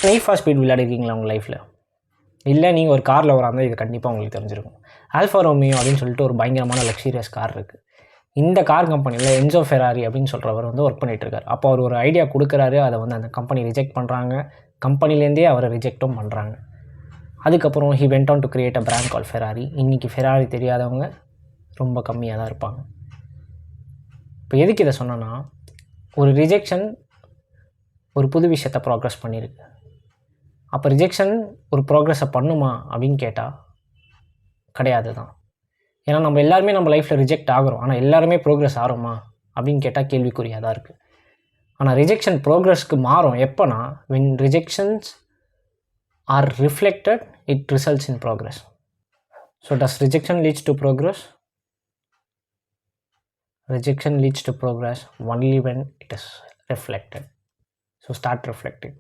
Need for speed விளையாடிருக்கீங்களா உங்கள் லைஃப்பில்? இல்லை நீங்கள் ஒரு காரில் வராமல் இது கண்டிப்பாக உங்களுக்கு தெரிஞ்சிருக்கும். ஆல்ஃபா ரோமியோ அப்படின்னு சொல்லிட்டு ஒரு பயங்கரமான லக்ஸூரியஸ் கார் இருக்குது. இந்த கார் கம்பெனியில் என்சோ ஃபெராரி அப்படின்னு சொல்கிறவர் வந்து ஒர்க் பண்ணிகிட்ருக்கார். அப்போ அவர் ஒரு ஐடியா கொடுக்குறாரு, அதை வந்து அந்த கம்பெனி ரிஜெக்ட் பண்ணுறாங்க. கம்பெனிலேருந்தே அவரை ரிஜெக்டும் பண்ணுறாங்க. அதுக்கப்புறம் he went on to create a brand call Ferrari. இன்றைக்கி ஃபெராரி தெரியாதவங்க ரொம்ப கம்மியாக தான் இருப்பாங்க. இப்போ எதுக்கு இதை சொன்னேன்னா, ஒரு ரிஜெக்ஷன் ஒரு புது விஷயத்தை ப்ராக்ரஸ் பண்ணியிருக்கு. அப்போ ரிஜெக்ஷன் ஒரு ப்ராக்ரெஸை பண்ணுமா அப்படின்னு கேட்டால் கிடையாது தான். ஏன்னா நம்ம எல்லாருமே நம்ம லைஃப்பில் ரிஜெக்ட் ஆகிறோம். ஆனால் எல்லாருமே ப்ரோக்ரஸ் ஆகிறோமா அப்படின்னு கேட்டால் கேள்விக்குறியாக தான் இருக்குது. ஆனால் ரிஜெக்ஷன் ப்ரோக்ரஸ்க்கு மாறும் எப்போனா, when rejections are reflected it results in progress. So does rejection leads to progress? Rejection leads to progress only when it is reflected. So start reflecting.